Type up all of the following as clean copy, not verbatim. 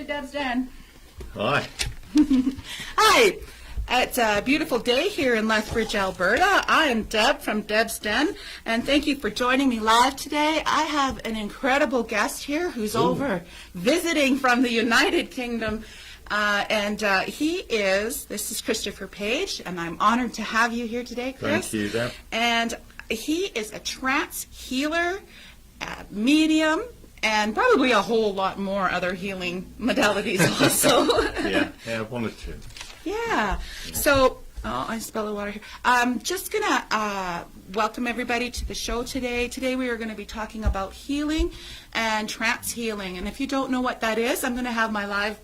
to Debbz Den. Hi. Hi. It's a beautiful day here in Lethbridge, Alberta. I am Deb from Debbz Den, and thank you for joining me live today. I have an incredible guest here who's over visiting from the United Kingdom, this is Christopher Page, and I'm honored to have you here today, Chris. Thank you, Deb. And he is a trance healer, medium, and probably a whole lot more other healing modalities also. Yeah, one or two. Yeah. So, I spill the water here. I'm just going to welcome everybody to the show today. Today we are going to be talking about healing and trance healing. And if you don't know what that is, I'm going to have my live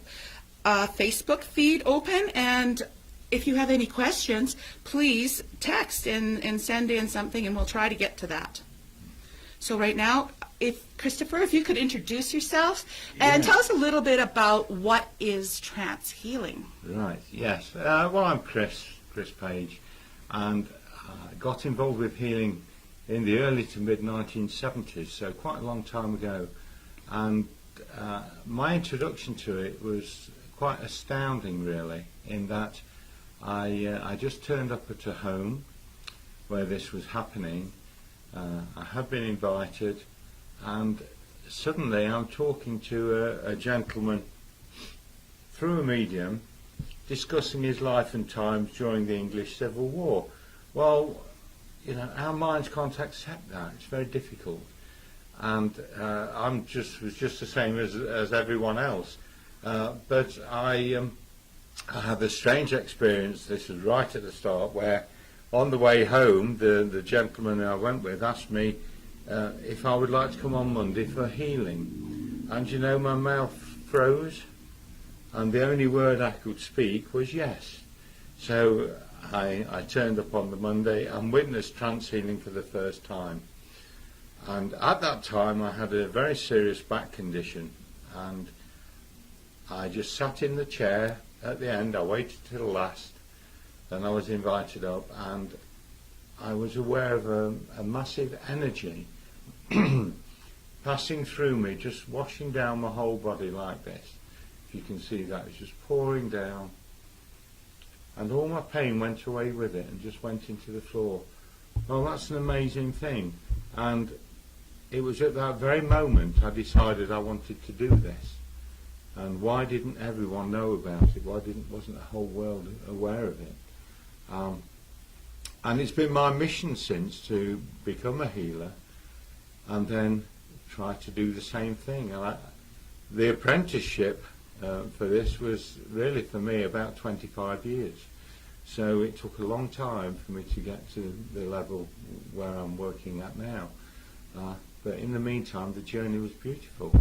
Facebook feed open. And if you have any questions, please text and send in something, and we'll try to get to that. So right now, Christopher, if you could introduce yourself and tell us a little bit about what is trance healing. Right, yes. Well, I'm Chris Page, and got involved with healing in the early to mid-1970s, so quite a long time ago. And my introduction to it was quite astounding, really, in that I just turned up at a home where this was happening. I had been invited, and suddenly I'm talking to a gentleman through a medium discussing his life and times during the English Civil War. Well, you know, our minds can't accept that. It's very difficult. And was just the same as everyone else. But I had a strange experience. This was right at the start, where on the way home, the gentleman I went with asked me if I would like to come on Monday for healing. And you know, my mouth froze, and the only word I could speak was yes. So I turned up on the Monday and witnessed trance healing for the first time. And at that time I had a very serious back condition, and I just sat in the chair at the end. I waited till last. Then I was invited up, and I was aware of a massive energy passing through me, just washing down my whole body like this. If you can see that, it's just pouring down. And all my pain went away with it and just went into the floor. Well, that's an amazing thing. And it was at that very moment I decided I wanted to do this. And why didn't everyone know about it? Why wasn't the whole world aware of it? And it's been my mission since to become a healer and then try to do the same thing. And the apprenticeship for this was really, for me, about 25 years. So it took a long time for me to get to the level where I'm working at now. But in the meantime, the journey was beautiful.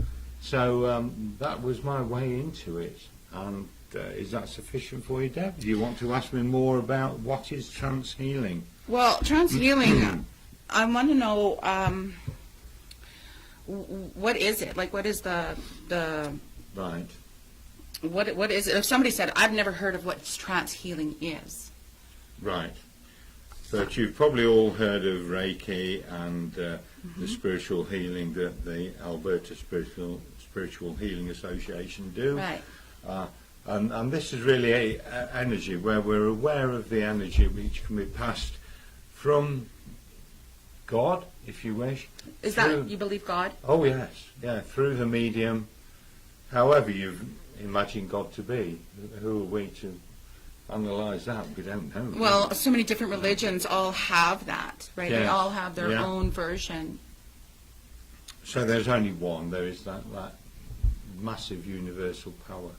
So that was my way into it. And is that sufficient for you, Deb? Do you want to ask me more about what is trance healing? Well, trance healing, I want to know, what is it? Like, what is the Right. What is it? If somebody said, I've never heard of what trance healing is. Right. But you've probably all heard of Reiki and the spiritual healing that the Alberta Spiritual Healing Association do. Right. And this is really energy, where we're aware of the energy which can be passed from God, if you wish. Is that, you believe God? Oh yes, yeah, through the medium, however you've imagined God to be. Who are we to analyse that? We don't know. Well, so many different religions all have that, right? Yes. They all have their own version. So there's only one. There is that massive universal power.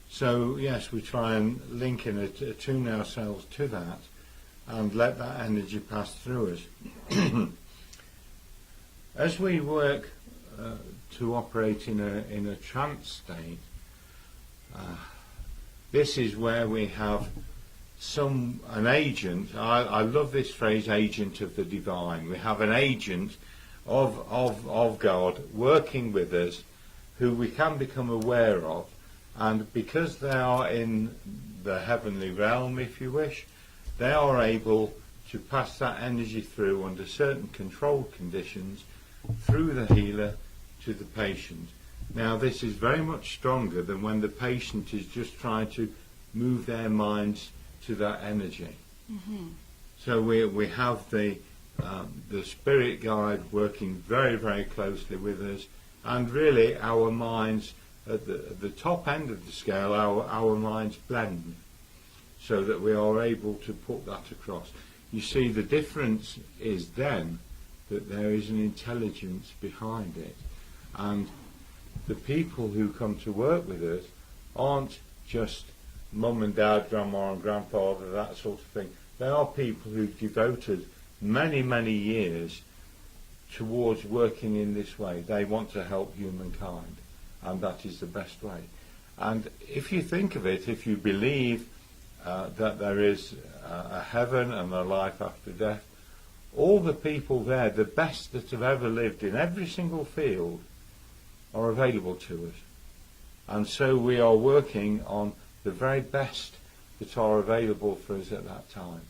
So yes, we try and link and attune ourselves to that and let that energy pass through us. As we work to operate in a trance state, this is where we have an agent. I love this phrase, agent of the divine. We have an agent of God working with us, who we can become aware of, and because they are in the heavenly realm, if you wish, they are able to pass that energy through under certain controlled conditions through the healer to the patient. Now, this is very much stronger than when the patient is just trying to move their minds to that energy. So we have the spirit guide working very, very closely with us, and really our minds at the top end of the scale, our minds blend so that we are able to put that across. You see, the difference is then that there is an intelligence behind it, and the people who come to work with us aren't just mum and dad, grandma and grandfather, that sort of thing. They are people who've devoted many, many years towards working in this way. They want to help humankind, and that is the best way. And if you think of it, if you believe that there is a heaven and a life after death, all the people there, the best that have ever lived in every single field, are available to us. And so we are working on the very best that are available for us at that time.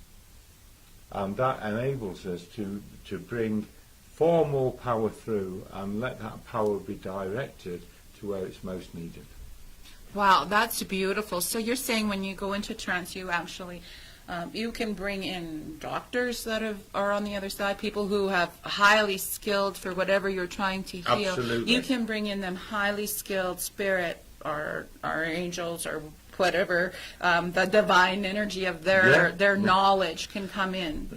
And that enables us to bring far more power through and let that power be directed to where it's most needed. Wow, that's beautiful. So you're saying when you go into trance, you actually, you can bring in doctors that are on the other side, people who have highly skilled for whatever you're trying to heal. Absolutely. You can bring in them highly skilled spirit or angels or whatever, the divine energy of their knowledge can come in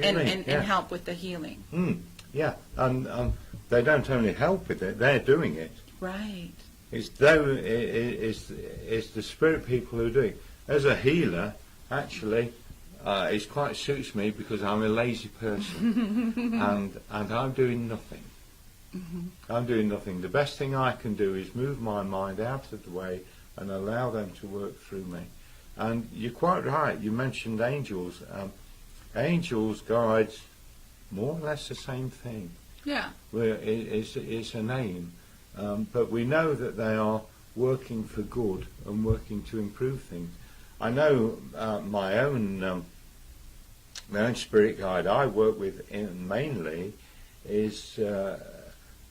and help with the healing. Yeah, and they don't only help with it, they're doing it. Right. It's the spirit people who are doing it. As a healer, actually, it quite suits me because I'm a lazy person and I'm doing nothing. I'm doing nothing. The best thing I can do is move my mind out of the way and allow them to work through me. And you're quite right, you mentioned angels. Angels, guides, more or less the same thing. Yeah. It's a name. But we know that they are working for good and working to improve things. I know my own spirit guide I work with mainly is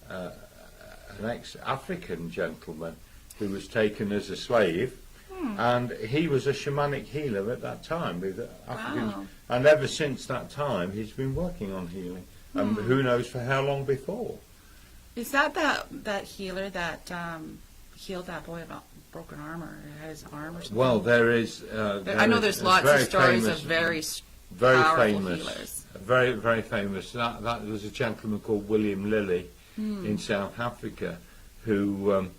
an ex-African gentleman who was taken as a slave, and he was a shamanic healer at that time with Africans. Wow. And ever since that time, he's been working on healing, and who knows for how long before. Is that healer that healed that boy about broken arm or had his arm or something? Well, there is. I know there's lots of stories of very powerful healers. Very, very famous. That was a gentleman called William Lilly in South Africa who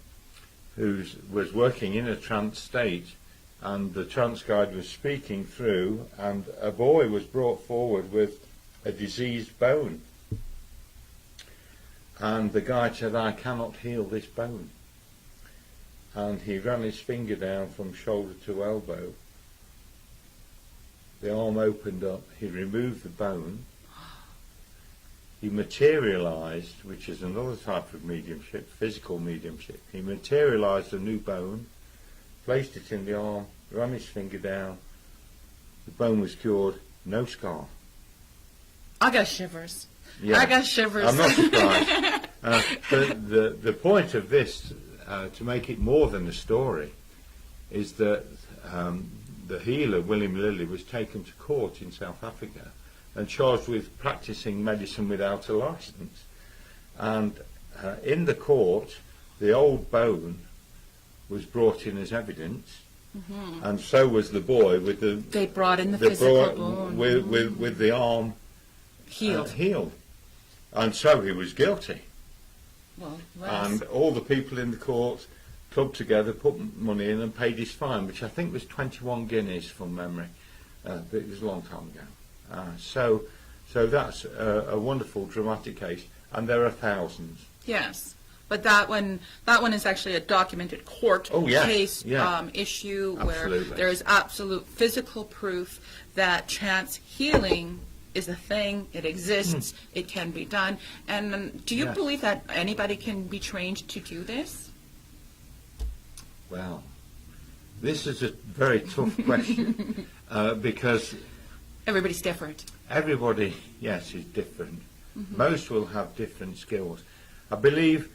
was working in a trance state, and the trance guide was speaking through, and a boy was brought forward with a diseased bone. And the guide said, "I cannot heal this bone." And he ran his finger down from shoulder to elbow. The arm opened up. He removed the bone. He materialized, which is another type of mediumship, physical mediumship. He materialized a new bone, placed it in the arm, ran his finger down. The bone was cured, no scar. I got shivers. Yeah. I got shivers. I'm not surprised. But the point of this, to make it more than a story, is that the healer, William Lilly, was taken to court in South Africa and charged with practicing medicine without a license. And in the court, the old bone was brought in as evidence, and so was the boy with the... They brought in the physical bone. With the arm healed. And so he was guilty. Well, and all the people in the court clubbed together, put money in and paid his fine, which I think was 21 guineas from memory. But it was a long time ago. So that's a wonderful dramatic case, and there are thousands. Yes, but that one is actually a documented court case issue where there is absolute physical proof that trance healing is a thing. It exists. It can be done. And do you believe that anybody can be trained to do this? Well, this is a very tough question because everybody's different. Everybody, yes, is different. Most will have different skills. I believe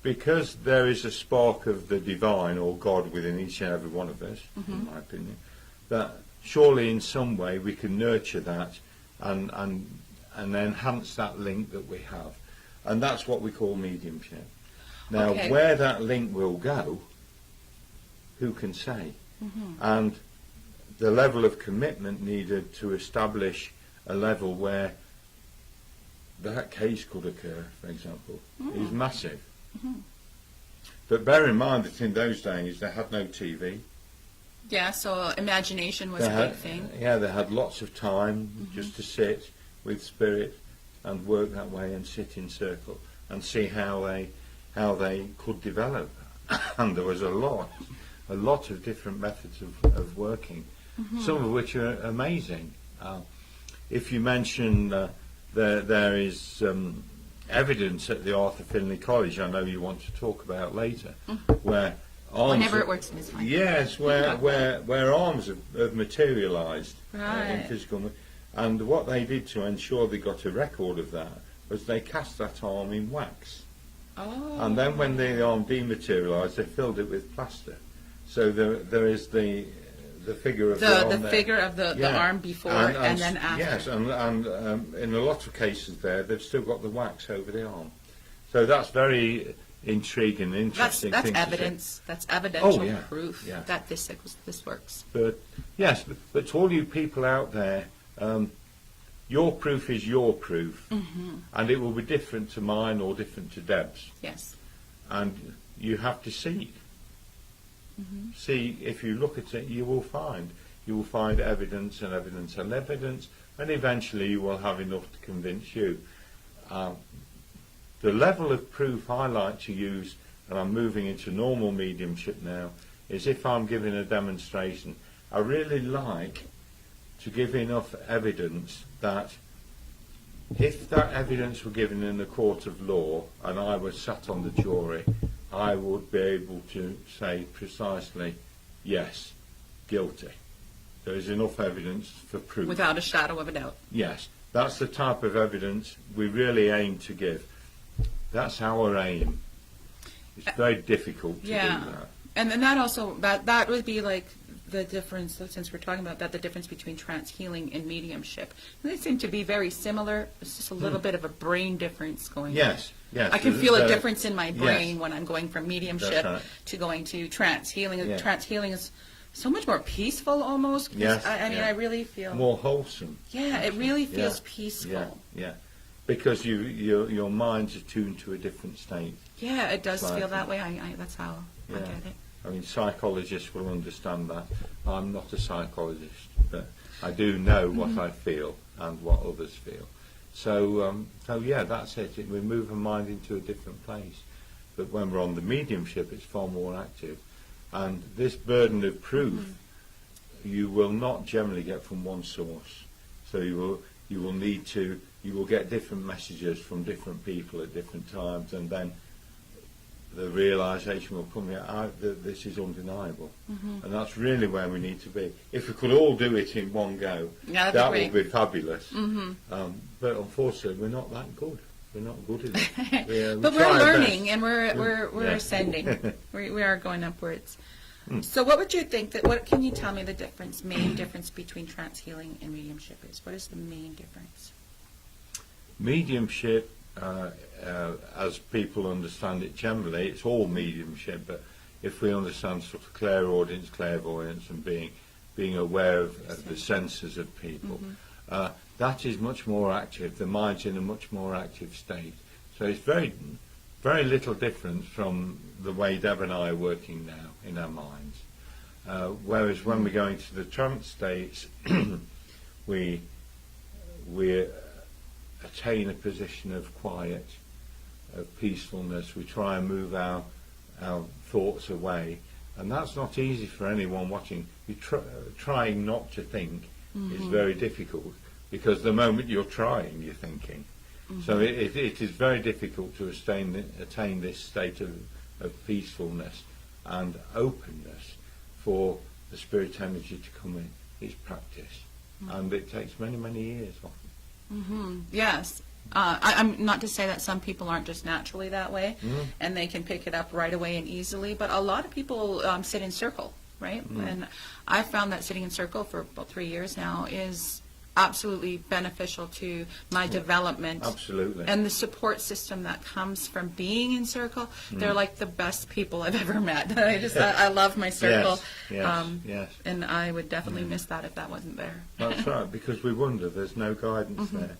because there is a spark of the divine or God within each and every one of us, in my opinion, that surely in some way we can nurture that and enhance that link that we have. And that's what we call mediumship. Now, Okay. where that link will go, who can say? And the level of commitment needed to establish a level where that case could occur, for example, is massive. But bear in mind that in those days they had no TV. Yeah, so imagination was They a had, big thing. Yeah, they had lots of time just to sit with spirit and work that way and sit in circle and see how they could develop. And there was a lot of different methods of working, some of which are amazing. If you mention there is evidence at the Arthur Findlay College, I know you want to talk about later, where arms Whenever it works in his mind. yes, where arms have materialised in Right. physical, and what they did to ensure they got a record of that was they cast that arm in wax. Oh. And then when the arm dematerialised, they filled it with plaster. So there is the figure of the arm the there. figure of the arm before and then after. Yes, and in a lot of cases there, they've still got the wax over the arm. So that's very intriguing and interesting. That's thing to see. evidence. That's evidential yeah, proof yeah. that this works. But yes, but to all you people out there, your proof is your proof, and it will be different to mine or different to Debb's. Yes. And you have to see. See, if you look at it, you will find evidence and evidence and evidence, and eventually you will have enough to convince you. The level of proof I like to use, and I'm moving into normal mediumship now, is if I'm giving a demonstration, I really like to give enough evidence that if that evidence were given in a court of law and I was sat on the jury, I would be able to say precisely, yes, guilty. There is enough evidence for proof. Without a shadow of a doubt. Yes, that's the type of evidence we really aim to give. That's our aim. It's very difficult to do that. And then that also, that would be like the difference, since we're talking about that, the difference between trance healing and mediumship. They seem to be very similar. It's just a little bit of a brain difference going on. Yes. I can feel a difference in my brain yes. when I'm going from mediumship to going to trance healing. Yeah. Trance healing is so much more peaceful almost. Yes, I mean, yeah. I really feel... More wholesome. Yeah, it really feels Yeah. peaceful. Yeah. Because your mind's attuned to a different state. Yeah, it does Like feel that way. That's how I get it. I mean, psychologists will understand that. I'm not a psychologist, but I do know what I feel and what others feel. So yeah, that's it. We move our mind into a different place. But when we're on the mediumship, it's far more active. And this burden of proof, you will not generally get from one source. So you will get different messages from different people at different times, and then the realisation will come out that this is undeniable. And that's really where we need to be. If we could all do it in one go, that would be fabulous. But unfortunately, we're not that good. We're not good at it. But we're learning, and we're ascending. we are going upwards. So what would you think, what can you tell me the main difference between trance healing and mediumship is? What is the main difference? Mediumship, as people understand it generally, it's all mediumship, but if we understand sort of clairaudience, clairvoyance, and being aware of the senses of people, that is much more active. The mind's in a much more active state. So it's very, very little difference from the way Deb and I are working now in our minds. Whereas when we go into the trance states, we attain a position of quiet, of peacefulness. We try and move our thoughts away, and that's not easy for anyone watching. Trying not to think is very difficult, because the moment you're trying, you're thinking. So it is very difficult to attain this state of peacefulness and openness for the spirit energy to come in. It's practice, and it takes many, many years often. Yes. I'm not to say that some people aren't just naturally that way, and they can pick it up right away and easily, but a lot of people sit in circle, right? And I've found that sitting in circle for about 3 years now is absolutely beneficial to my development. Absolutely. And the support system that comes from being in circle, they're like the best people I've ever met. I love my circle. Yes. And I would definitely miss that if that wasn't there. That's right, because we wonder, there's no guidance there.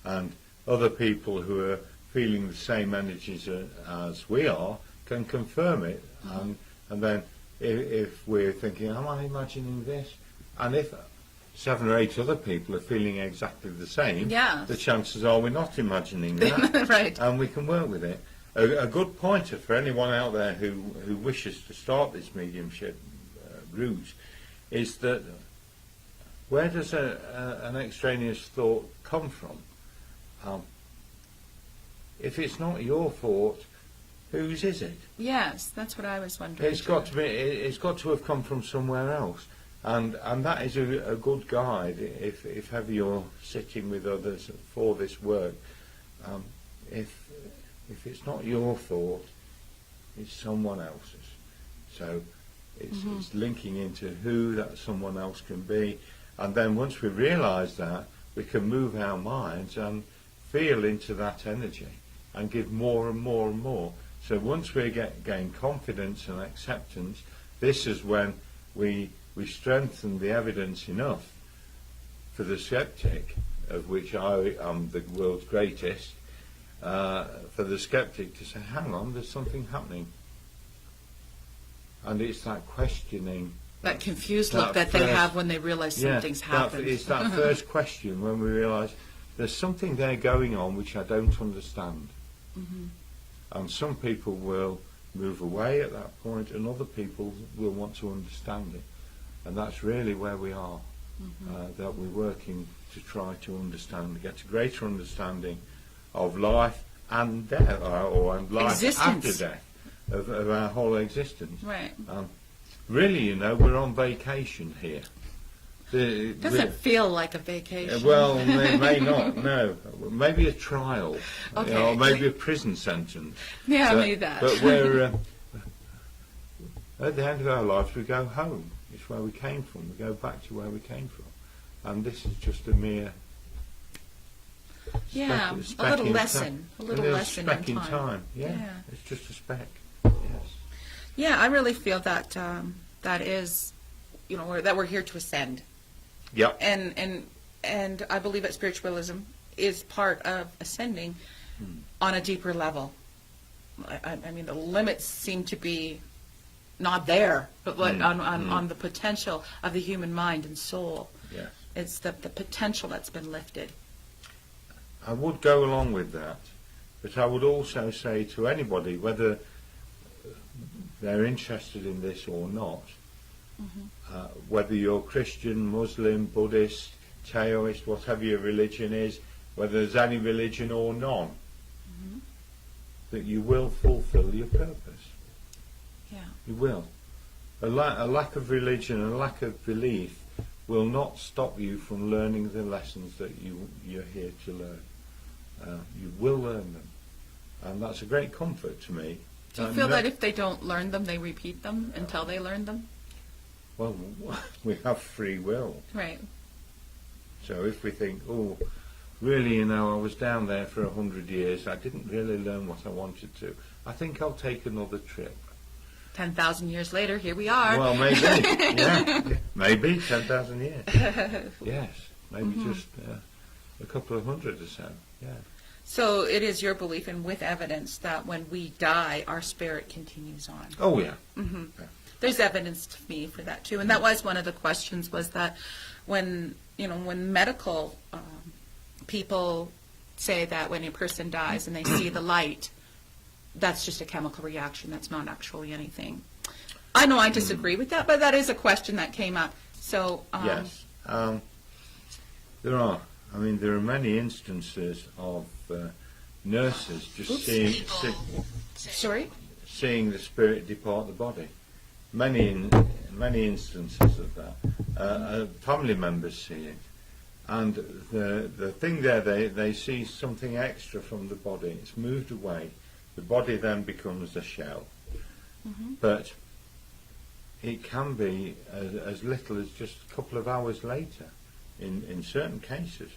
And other people who are feeling the same energies as we are can confirm it. And then if we're thinking, am I imagining this? And if 7 or 8 other people are feeling exactly the same, the chances are we're not imagining that. Right. And we can work with it. A good pointer for anyone out there who wishes to start this mediumship route is that where does an extraneous thought come from? If it's not your thought, whose is it? Yes, that's what I was wondering. It's got to be. It's got to have come from somewhere else. And that is a good guide if ever you're sitting with others for this work. If it's not your thought, it's someone else's. So it's linking into who that someone else can be, and then once we realise that, we can move our minds and feel into that energy and give more and more and more. So once we gain confidence and acceptance, this is when we strengthen the evidence enough for the skeptic, of which I am the world's greatest, for the skeptic to say, hang on, there's something happening. And it's that questioning. That confused look that they have when they realise something's happened. It's that first question when we realise there's something there going on which I don't understand. And some people will move away at that point, and other people will want to understand it. And that's really where we are, that we're working to try to understand, get a greater understanding of life and death, or life after death, of our whole existence. Right. Really, we're on vacation here. Doesn't feel like a vacation. Well, it may not, no. Maybe a trial, Okay. Or maybe a prison sentence. Yeah, maybe that. But we're, at the end of our lives, we go home. It's where we came from. We go back to where we came from. And this is just a mere a little lesson. A little lesson speck in in time. Yeah. It's just a speck. Yes. Yeah, I really feel that that is, that we're here to ascend. Yep. And I believe that spiritualism is part of ascending on a deeper level. I mean, the limits seem to be not there, but on the potential of the human mind and soul. Yes. It's the potential that's been lifted. I would go along with that, but I would also say to anybody, whether they're interested in this or not, whether you're Christian, Muslim, Buddhist, Taoist, whatever your religion is, whether there's any religion or none, that you will fulfill your purpose. Yeah. You will. A lack of religion, a lack of belief will not stop you from learning the lessons that you're here to learn. You will learn them. And that's a great comfort to me. Do you feel that if they don't learn them, they repeat them until they learn them? Well, we have free will. Right. So if we think, oh, really, I was down there for 100 years, I didn't really learn what I wanted to, I think I'll take another trip. 10,000 years later, here we are. Well, maybe. Maybe 10,000 years. Yes. Maybe just a couple of hundred or so. Yeah. So it is your belief, and with evidence, that when we die, our spirit continues on. Oh, yeah. Yeah. There's evidence to me for that too, and that was one of the questions. Was that when medical people say that when a person dies and they see the light, that's just a chemical reaction. That's not actually anything. I know I disagree with that, but that is a question that came up. So yes, there are. I mean, there are many instances of nurses just seeing the spirit depart the body. Many instances of that. Family members see it. And the thing there, they see something extra from the body. It's moved away. The body then becomes a shell. But it can be as little as just a couple of hours later in certain cases.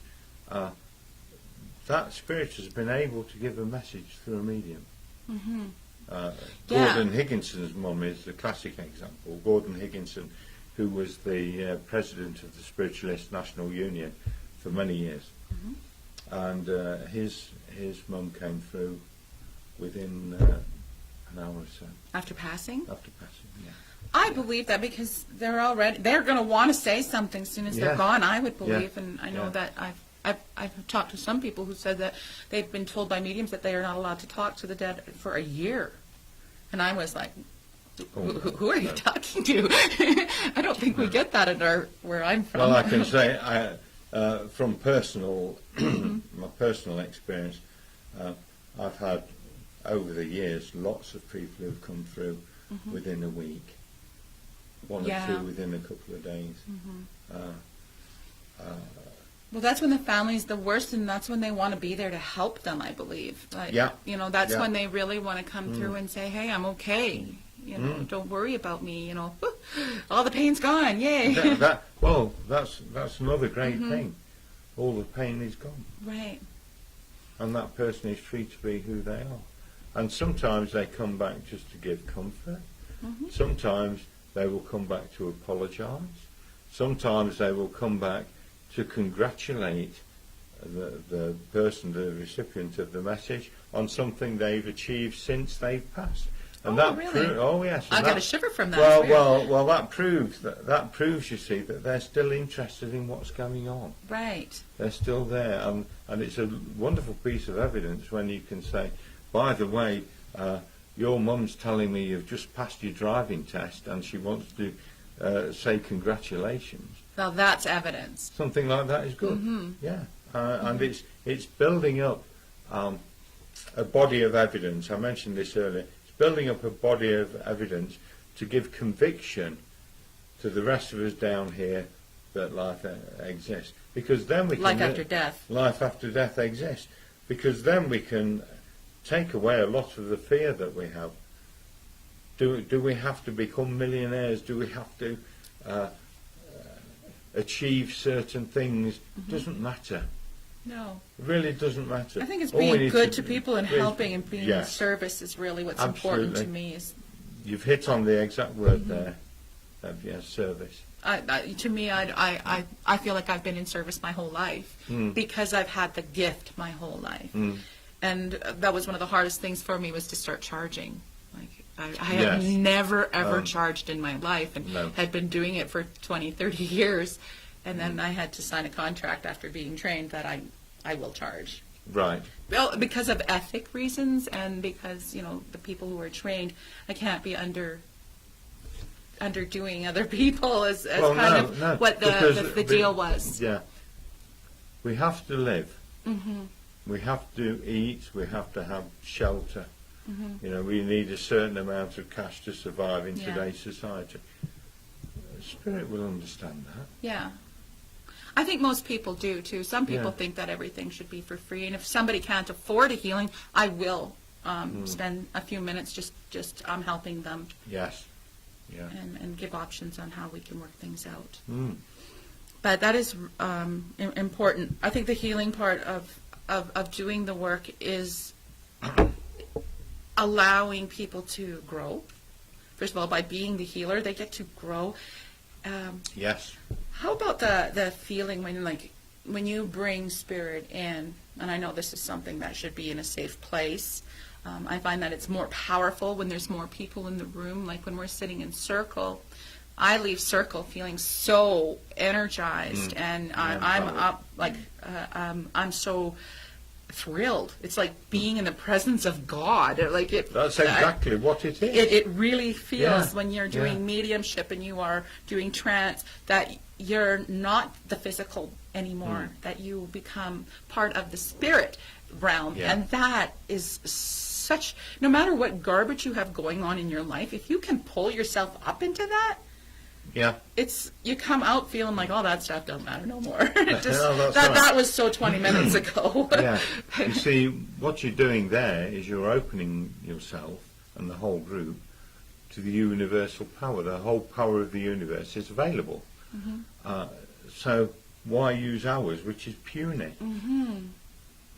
That spirit has been able to give a message through a medium. Gordon Higginson's mum is the classic example. Gordon Higginson, who was the president of the Spiritualist National Union for many years, and his mum came through within an hour or so After passing? after passing. Yeah. I believe that because they're going to want to say something as soon as they're gone. I would believe, and I know that I've talked to some people who said that they've been told by mediums that they are not allowed to talk to the dead for a year, and I was like, who are you talking to? I don't think we get that where I'm from. Well, I can say from personal my personal experience, I've had over the years lots of people who've come through within a week, one or two within a couple of days. Well, that's when the family's the worst, and that's when they want to be there to help them, I believe. Like, that's when they really want to come through and say, hey, I'm okay. Don't worry about me. All the pain's gone. Yay. That's another great thing. All the pain is gone. Right. And that person is free to be who they are. And sometimes they come back just to give comfort. Sometimes they will come back to apologise. Sometimes they will come back to congratulate the person, the recipient of the message, on something they've achieved since they've passed. And really? Yes. I got a shiver from that. Well, that proves, you see, that they're still interested in what's going on. Right. They're still there, and it's a wonderful piece of evidence when you can say, by the way, your mum's telling me you've just passed your driving test, and she wants to say congratulations. Well, that's evidence. Something like that is good. Yeah, and it's building up a body of evidence. I mentioned this earlier. Building up a body of evidence to give conviction to the rest of us down here that life exists. Because then we can... Life after death. Life after death exists. Because then we can take away a lot of the fear that we have. Do we have to become millionaires? Do we have to achieve certain things? Doesn't matter. No. It really doesn't matter. I think it's being good to people and helping and being of service is really what's important to me. You've hit on the exact word there. Service. To me, I feel like I've been in service my whole life because I've had the gift my whole life. And that was one of the hardest things for me, was to start charging. Like I had never, ever charged in my life, and had been doing it for 20, 30 years. And then I had to sign a contract after being trained that I will charge. Right. Well, because of ethic reasons, and because, the people who are trained, I can't be underdoing other people what the deal was. Yeah. We have to live. We have to eat. We have to have shelter. We need a certain amount of cash to survive in today's society. Spirit will understand that. Yeah. I think most people do, too. Some people think that everything should be for free. And if somebody can't afford a healing, I will spend a few minutes just helping them. Yes. Yeah. And give options on how we can work things out. But that is important. I think the healing part of doing the work is allowing people to grow. First of all, by being the healer, they get to grow. Yes. How about the feeling when you bring spirit in, and I know this is something that should be in a safe place. I find that it's more powerful when there's more people in the room, like when we're sitting in circle. I leave circle feeling so energized, and I'm up I'm so thrilled. It's like being in the presence of God. That's exactly what it is. It really feels when you're doing mediumship and you are doing trance that you're not the physical anymore, that you become part of the spirit realm. And that is such, no matter what garbage you have going on in your life, if you can pull yourself up into that, Yeah. it's you come out feeling like, oh, that stuff doesn't matter no more. It just, No, that's that right. that was so 20 minutes ago. Yeah. You see, what you're doing there is you're opening yourself and the whole group to the universal power. The whole power of the universe is available. So why use ours, which is puny?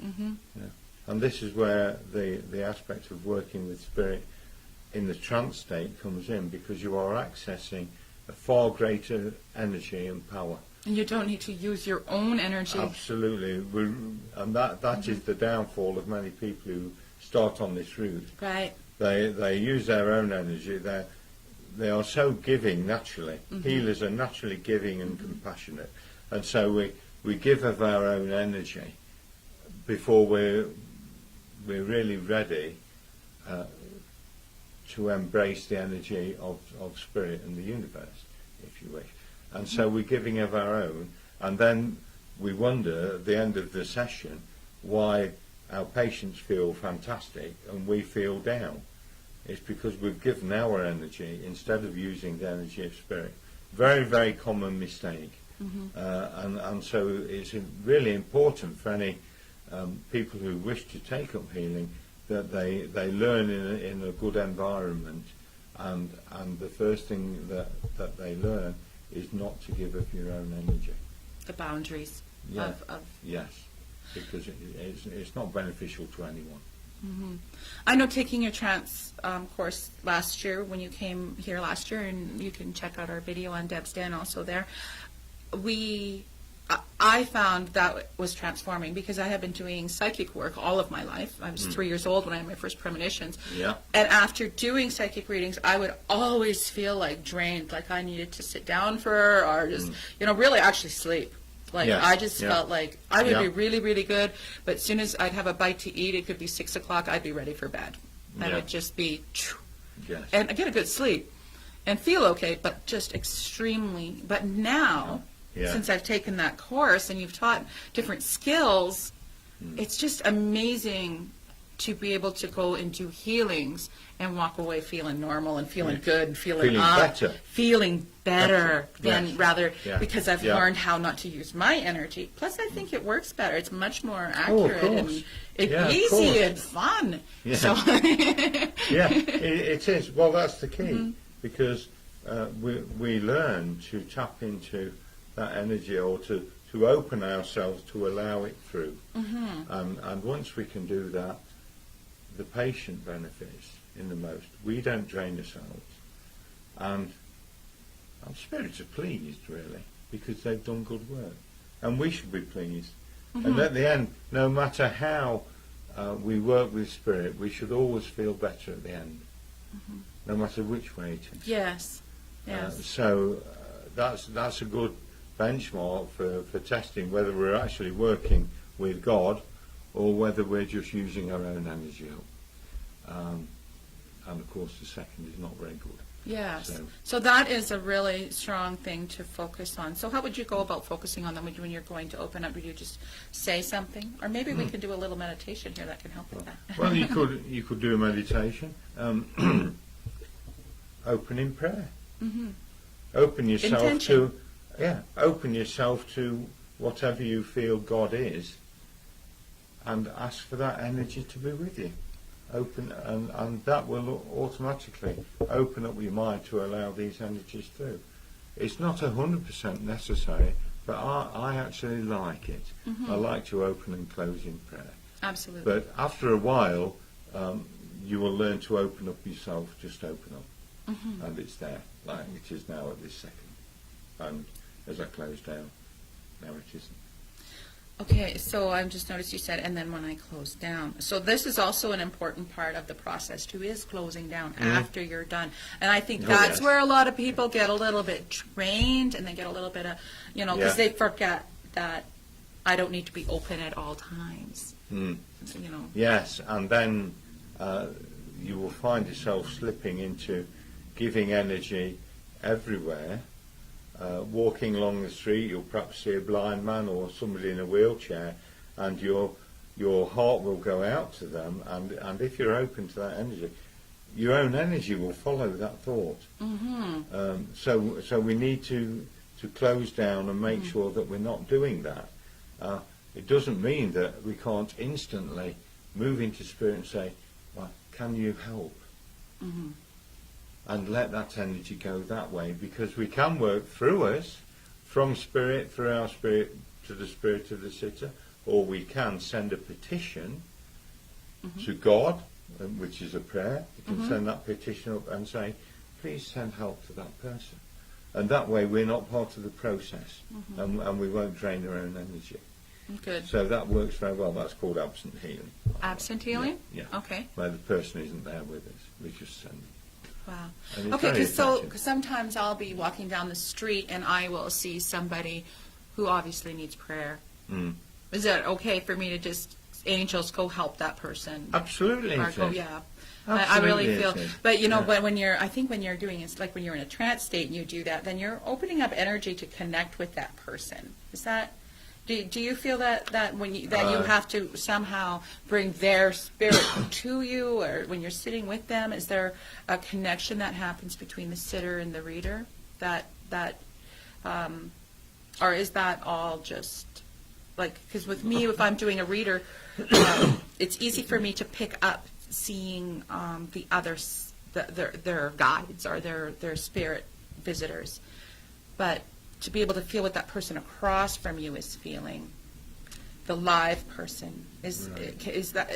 Yeah. And this is where the aspect of working with spirit in the trance state comes in, because you are accessing a far greater energy and power. And you don't need to use your own energy. Absolutely. And that is the downfall of many people who start on this route. Right. They use their own energy. They are so giving naturally. Healers are naturally giving and compassionate. And so we give of our own energy before we're really ready to embrace the energy of spirit and the universe, if you wish. And so we're giving of our own, and then we wonder at the end of the session why our patients feel fantastic and we feel down. It's because we've given our energy instead of using the energy of spirit. Very, very common mistake. And so it's really important for any people who wish to take up healing that they learn in a good environment, and the first thing that they learn is not to give of your own energy. The boundaries Yeah. of Yes, because it's not beneficial to anyone. I know, taking your trance course last year, when you came here last year, and you can check out our video on Debbz Den also there, I found that was transforming, because I had been doing psychic work all of my life. I was 3 years old when I had my first premonitions. Yeah. And after doing psychic readings, I would always feel like drained, like I needed to sit down or just, really actually sleep. Like, Yes. I just Yeah. felt like I would Yeah. be really, really good, but as soon as I'd have a bite to eat, it could be 6 o'clock, I'd be ready for bed. I Yeah. would just be, Yes. and I get a good sleep and feel okay, but just extremely. But now, Yeah. since I've taken that course and you've taught different skills, it's just amazing to be able to go and do healings and walk away feeling normal and feeling Yes. good and feeling Feeling up, better. feeling better than Yes. rather Yeah. because I've Yeah. learned how not to use my energy. Plus, I think it works better. It's much more Oh, of accurate course. and Yeah, of easy course. and fun. Yeah. So, Yeah, it is. Well, that's the key, because we learn to tap into that energy, or to open ourselves to allow it through. And once we can do that, the patient benefits in the most. We don't drain ourselves. And spirits are pleased, really, because they've done good work. And we should be pleased. And at the end, no matter how we work with spirit, we should always feel better at the end, no matter which way it is. yes, yes. So that's a good benchmark for testing whether we're actually working with God or whether we're just using our own energy up. And of course the second is not very good. Yes. So- So that is a really strong thing to focus on. So how would you go about focusing on them when you're going to open up? Would you just say something? Or maybe we can do a little meditation here that can help with that. Well, you could do a meditation. Open in prayer. Open yourself Intention. open yourself to whatever you feel God is, and ask for that energy to be with you. Open, and that will automatically open up your mind to allow these energies through. It's not 100% necessary, but I actually like it. I like to open and close in prayer. Absolutely. But after a while, you will learn to open up yourself. Just open up, and it's there, like it is now at this second. And as I close down, now it isn't. Okay, so I've just noticed you said, and then when I close down. So this is also an important part of the process, too, is closing down after you're done. And I think Oh, that's yes. where a lot of people get a little bit trained, and they get a little bit of, because Yeah. they forget that I don't need to be open at all times. Yes, and then you will find yourself slipping into giving energy everywhere. Walking along the street, you'll perhaps see a blind man or somebody in a wheelchair, and your heart will go out to them. And if you're open to that energy, your own energy will follow that thought. So we need to close down and make sure that we're not doing that. It doesn't mean that we can't instantly move into spirit and say, well, can you help? And let that energy go that way, because we can work through us, from spirit, through our spirit to the spirit of the sitter, or we can send a petition to God, which is a prayer. You can send that petition up and say, please send help to that person. And that way we're not part of the process, and we won't drain our own energy. Good. So that works very well. That's called absent healing. Absent healing? Yeah. Okay. Where the person isn't there with us. We just send them. Wow. And it's Okay, very cause effective. sometimes I'll be walking down the street and I will see somebody who obviously needs prayer. Is it okay for me to just, angels, go help that person? Absolutely. Or it go, is. yeah. I Absolutely really it feel, is. but you know, Yeah. I think when you're doing, it's like when you're in a trance state and you do that, then you're opening up energy to connect with that person. Is that, do you feel that when you, that you have to somehow bring their spirit to you, or when you're sitting with them, is there a connection that happens between the sitter and the reader? Or is that all just, like, because with me, if I'm doing a reader, it's easy for me to pick up seeing the others, their guides or their spirit visitors, but to be able to feel what that person across from you is feeling, the live person is that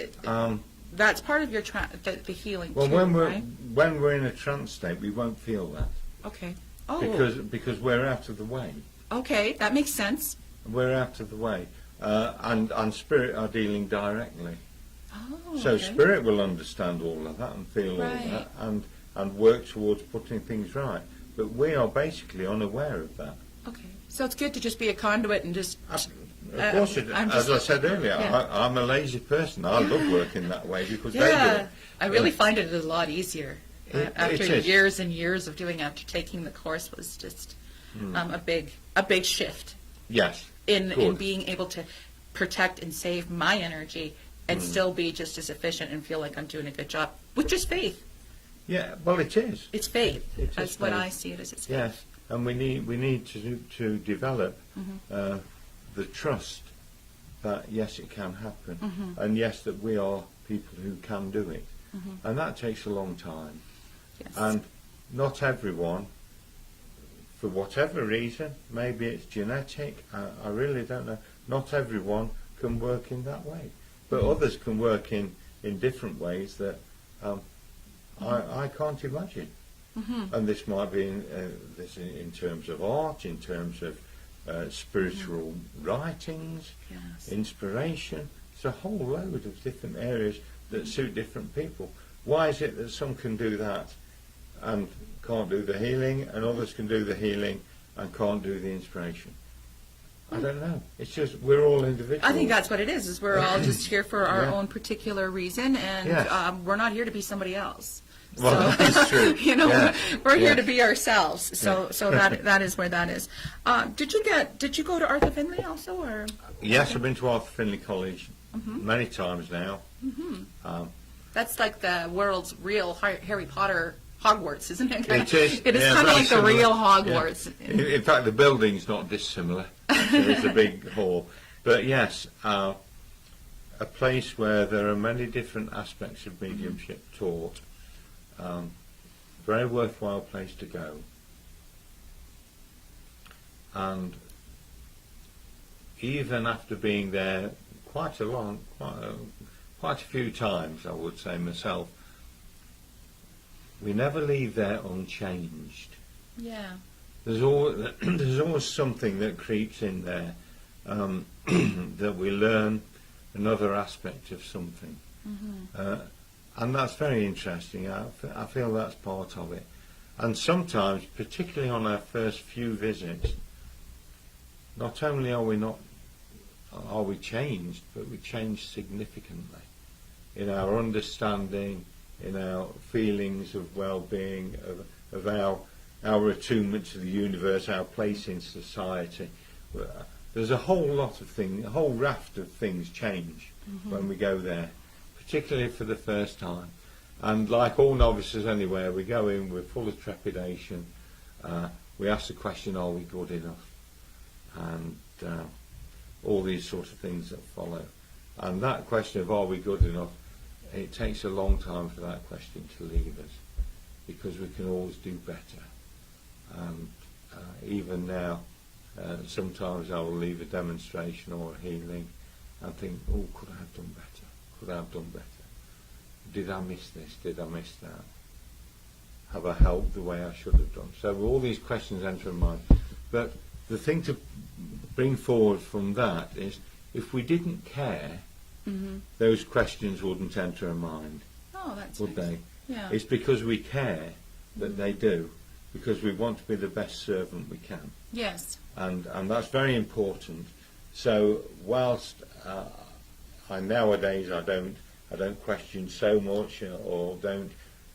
that's part of your the healing. Well, too, when right? we're in a trance state, we won't feel that Okay. Oh. because we're out of the way. Okay, that makes sense. We're out of the way, and spirit are dealing directly. Oh. So okay. spirit will understand all of that and feel all Right. of that and work towards putting things right. But we are basically unaware of that. Okay. So it's good to just be a conduit and just. Of course, as I said earlier, yeah. I'm a lazy person. I love working that way because they do Yeah, it. I really find it a lot easier. After it is. years and years of doing, after taking the course, was just a big shift Yes. in Good. being able to protect and save my energy and still be just as efficient and feel like I'm doing a good job with just faith. Yeah, well, it is. It's faith. It is That's what faith. I see it as. It's faith. Yes, and we need to develop the trust that yes, it can happen, and yes, that we are people who can do it, and that takes a long time. Yes. And not everyone, for whatever reason, maybe it's genetic, I really don't know, not everyone can work in that way. But others can work in different ways that I can't imagine. And this might be in terms of art, in terms of spiritual writings, Yes. inspiration. It's a whole load of different areas that suit different people. Why is it that some can do that and can't do the healing, and others can do the healing and can't do the inspiration? I don't know. It's just we're all individuals. I think that's what it is we're all just here for our Yeah. own particular reason, and Yes. we're not here to be somebody else. Well, So, that's true. you know, Yeah. we're here Yeah. to be ourselves. So that is where that is. Did you go to Arthur Findlay also, or? Yes, I've been to Arthur Findlay College many times now. That's like the world's real Harry Potter Hogwarts, isn't it? It is. It is Yeah, kind of very like the similar. real Yeah. Hogwarts. In fact, the building's not dissimilar. It's a big hall. But yes, a place where there are many different aspects of mediumship taught. Very worthwhile place to go. And even after being there quite a few times, I would say myself, we never leave there unchanged. Yeah. There's always something that creeps in there that we learn another aspect of something, and that's very interesting. I feel that's part of it. And sometimes, particularly on our first few visits, not only are we changed, but we change significantly in our understanding, in our feelings of well-being, of our attunement to the universe, our place in society. There's a whole lot of things, a whole raft of things change when we go there, particularly for the first time. And like all novices anywhere, we go in, we're full of trepidation. We ask the question, are we good enough? And all these sorts of things that follow. And that question of are we good enough, it takes a long time for that question to leave us, because we can always do better. And even now, sometimes I will leave a demonstration or a healing and think, oh, could I have done better? Could I have done better? Did I miss this? Did I miss that? Have I helped the way I should have done? So all these questions enter my mind. But the thing to bring forward from that is, if we didn't care, those questions wouldn't enter our mind, Oh, that's would nice. they? Yeah. It's because we care that they do, because we want to be the best servant we can. Yes. And that's very important. So whilst nowadays I don't question so much, or don't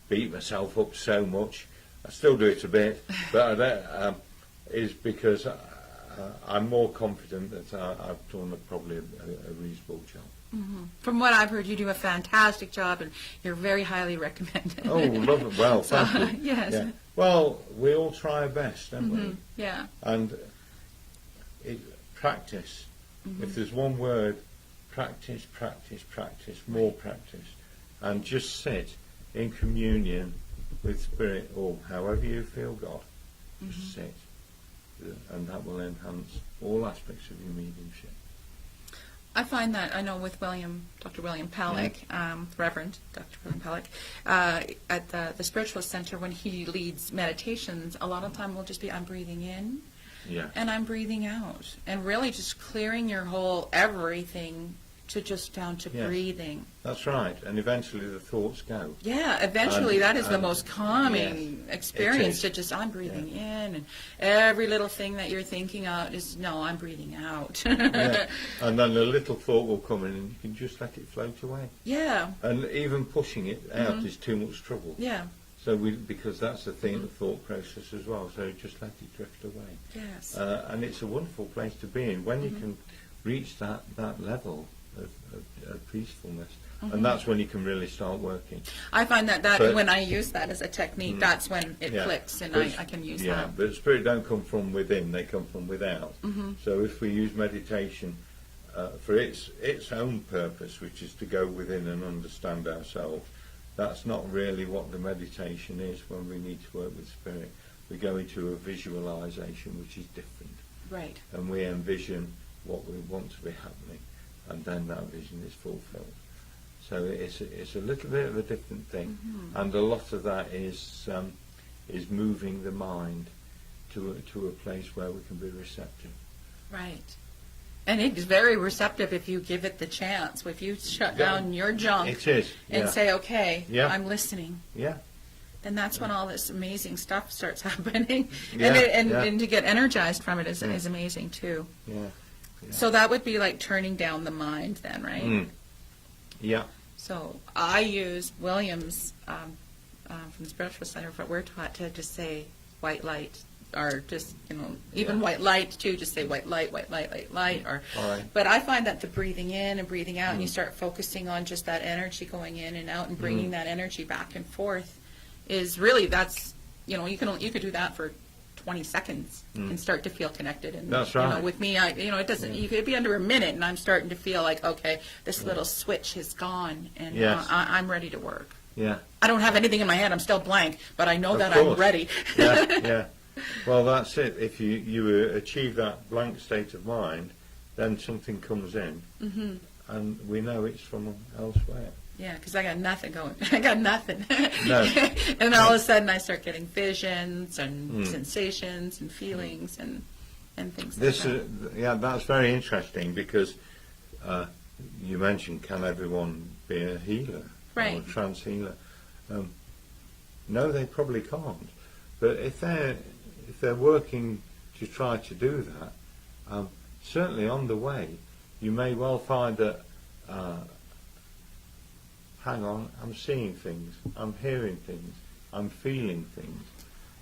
beat myself up so much. I still do it a bit, but I don't, is because I'm more confident that I've done probably a reasonable job. From what I've heard, you do a fantastic job, and you're very highly recommended. Oh, love it. Well, thank you. Yes. Yeah. Well, we all try our best, don't we? Yeah. And practice. If there's one word, practice, practice, practice, more practice. And just sit in communion with Spirit, or however you feel God. Just sit. And that will enhance all aspects of your mediumship. I find that, I know with Dr. William Palick, Reverend Dr. William Palick, at the Spiritual Center, when he leads meditations, a lot of time will just be, I'm breathing in, Yeah. and I'm breathing out, and really just clearing your whole everything to just down to Yes. breathing. That's right. And eventually the thoughts go. Yeah, eventually that is the and- most calming yes, experience, it to is. just, I'm breathing in, and every little thing that you're thinking out is, no, I'm breathing out. Yeah. And then a little thought will come in, and you can just let it float away. Yeah, And even pushing it out is too much trouble. yeah, So because that's the thing, the thought process as well. So just let it drift away. yes. And it's a wonderful place to be in when you can reach that level of peacefulness. And that's when you can really start working. I find that But- when I use that as a technique, that's when it Yeah. clicks, and But I can use yeah, that. but spirit don't come from within, they come from without. So if we use meditation for its own purpose, which is to go within and understand ourselves, that's not really what the meditation is. When we need to work with spirit, we go into a visualization, which is different, Right. and we envision what we want to be happening, and then that vision is fulfilled. So it's a little bit of a different thing, and a lot of that is moving the mind to a place where we can be receptive. Right. And it's very receptive if you give it the chance. If you shut down your junk It is, and yeah. say, okay, Yeah. I'm listening, Yeah, then that's when all this amazing stuff starts happening. Yeah, and yeah. to get energized from it is amazing too. yeah, yeah. So that would be like turning down the mind then, right? Yeah, So I use Williams from the Spiritual Center, but we're taught to just say white light, or just, even Yeah. white light too, just say white light, white light, white light. Or, All right. But I find that the breathing in and breathing out, and you start focusing on just that energy going in and out and bringing that energy back and forth, is really, that's, you could do that for 20 seconds and start to feel connected. And That's right. with me, it doesn't. You could be under a minute, and I'm starting to feel like, okay, this little switch is gone, and Yes. I'm ready to work. yeah. I don't have anything in my head. I'm still blank, but I know Of that I'm course. ready. Yeah, yeah. Well, that's it. If you achieve that blank state of mind, then something comes in, and we know it's from elsewhere. Yeah, because I got nothing going. I got nothing. No. And all of a sudden, I start getting visions and sensations and feelings and things like that. That's very interesting, because you mentioned, can everyone be a healer or Right. a trance healer? No, they probably can't. But if they're working to try to do that, certainly on the way, you may well find that. Hang on, I'm seeing things, I'm hearing things, I'm feeling things.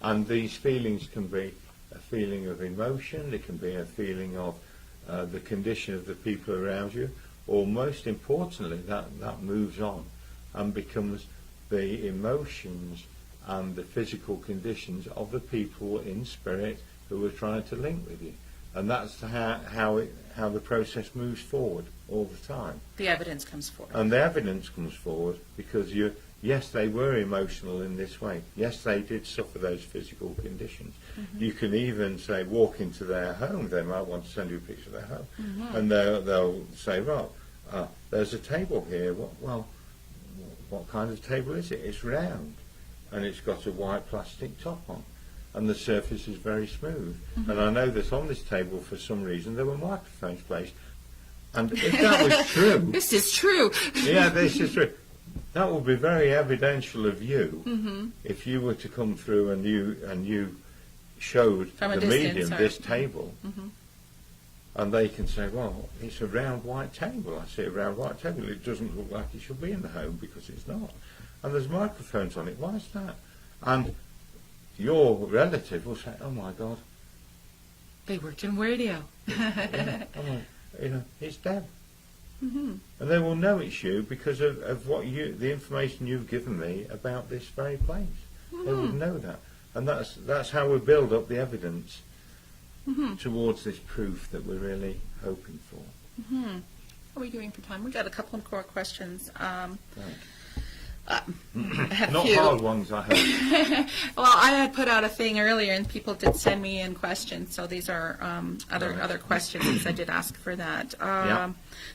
And these feelings can be a feeling of emotion, it can be a feeling of the condition of the people around you, or most importantly, that moves on and becomes the emotions and the physical conditions of the people in spirit who are trying to link with you. And that's how the process moves forward all the time. The evidence comes forward. And the evidence comes forward because yes, they were emotional in this way. Yes, they did suffer those physical conditions. Mm-hmm. You can even say, walk into their home. They might want to send you a picture of their home. Mm-hmm. And they'll say, right, there's a table here. What kind of table is it? It's round. And it's got a white plastic top on. And the surface is very smooth. Mm-hmm. And I know that on this table, for some reason, there were microphones placed. And if that was true... This is true. Yeah, this is true. That would be very evidential of you if you were to come through and you showed the medium this table. Mm-hmm. And they can say, well, it's a round white table. I see a round white table. It doesn't look like it should be in the home because it's not. And there's microphones on it. Why is that? And your relative will say, oh my God. They worked in radio. It's Deb. Mm-hmm. And they will know it's you because of the information you've given me about this very place. Mm-hmm. They would know that. And that's how we build up the evidence towards this proof that we're really hoping for. Mm-hmm. How are we doing for time? We've got a couple of core questions. Not hard ones, I hope. Well, I had put out a thing earlier, and people did send me in questions. So these are other questions. I did ask for that.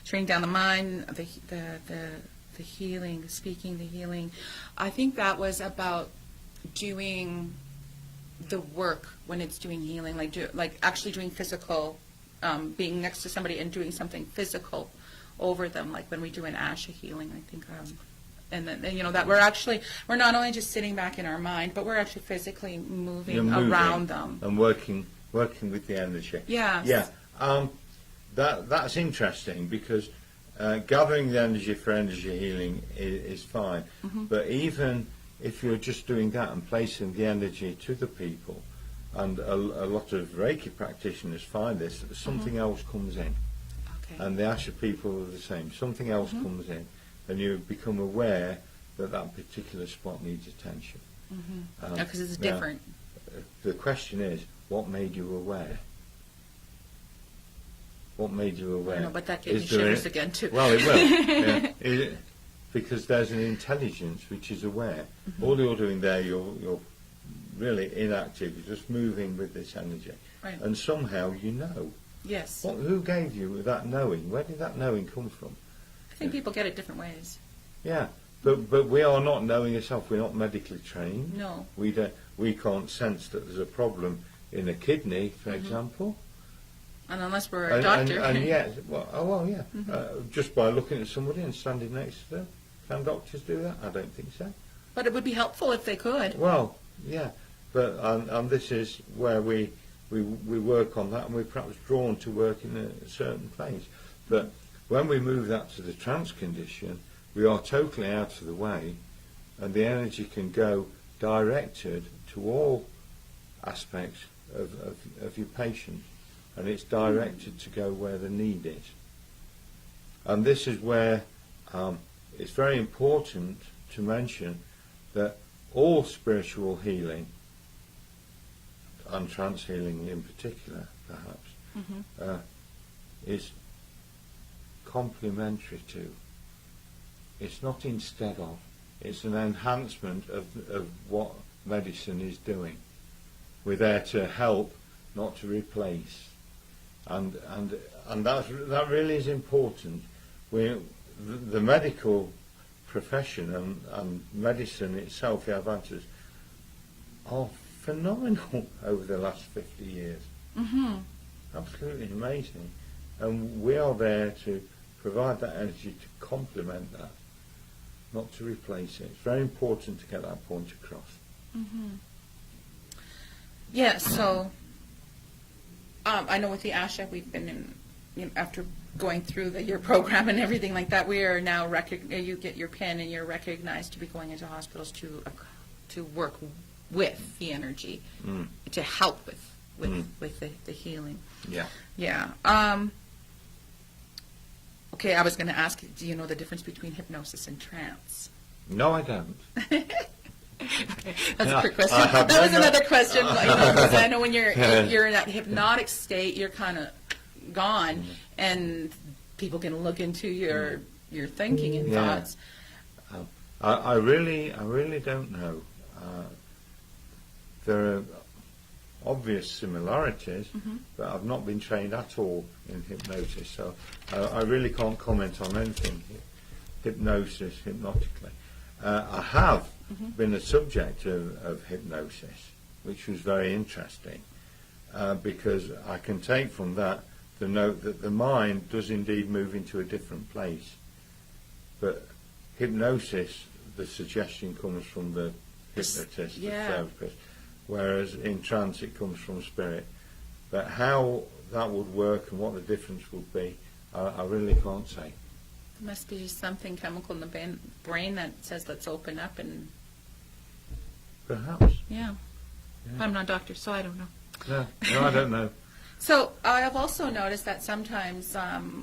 Turning down the mind, the healing, speaking the healing. I think that was about doing the work when it's doing healing, like actually doing physical, being next to somebody and doing something physical over them, like when we do an Asha healing. I think. And then, that we're not only just sitting back in our mind, but we're actually physically moving around them. And working with the energy. Yes. Yeah. That's interesting because gathering the energy for energy healing is fine. Mm-hmm. But even if you're just doing that and placing the energy to the people, and a lot of Reiki practitioners find this, something else comes in. Okay. And the Asha people are the same. Something else comes in. And you become aware that particular spot needs attention. Mm-hmm. Because it's different. The question is, what made you aware? What made you aware? I know, but that gave me shivers again, too. Well, it will. Yeah. Because there's an intelligence which is aware. Mm-hmm. All you're doing there, you're really inactive. You're just moving with this energy. Right. And somehow you know. Yes. Who gave you that knowing? Where did that knowing come from? I think people get it different ways. Yeah, but we are not knowing ourselves. We're not medically trained. No. We can't sense that there's a problem in a kidney, for example. And unless we're a doctor. And yet, just by looking at somebody and standing next to them, can doctors do that? I don't think so. But it would be helpful if they could. Well, yeah, but and this is where we work on that, and we're perhaps drawn to work in a certain place, but. When we move that to the trance condition, we are totally out of the way, and the energy can go directed to all aspects of your patient, and it's directed to go where the need is. And this is where it's very important to mention that all spiritual healing, and trance healing in particular, perhaps, is complementary to. It's not instead of. It's an enhancement of what medicine is doing. We're there to help, not to replace. And that really is important. The medical profession and medicine itself, the advances, are phenomenal over the last 50 years. Mm-hmm. Absolutely amazing. And we are there to provide that energy to complement that, not to replace it. It's very important to get that point across. Mm-hmm. Yeah, so I know with the ASHA, we've been after going through your program and everything like that, we are now you get your PIN and you're recognized to be going into hospitals to work with the energy, to help with the healing. Yeah. Yeah. Okay, I was going to ask, do you know the difference between hypnosis and trance? No, I don't. That's a quick question. I have That was no- another question. Because I know when you're in that hypnotic state, you're kind of gone, and people can look into your thinking and Yeah. thoughts. I really don't know. There are obvious similarities, but I've not been trained at all in hypnosis, so I really can't comment on anything hypnosis, hypnotically. I have been a subject of hypnosis, which was very interesting, because I can take from that the note that the mind does indeed move into a different place. But hypnosis, the suggestion comes from the hypnotist, the therapist, whereas in trance it comes from spirit. But how that would work and what the difference would be, I really can't say. There must be something chemical in the brain that says let's open up and Perhaps. yeah. I'm not a doctor, so I don't know. No, I don't know. So I have also noticed that sometimes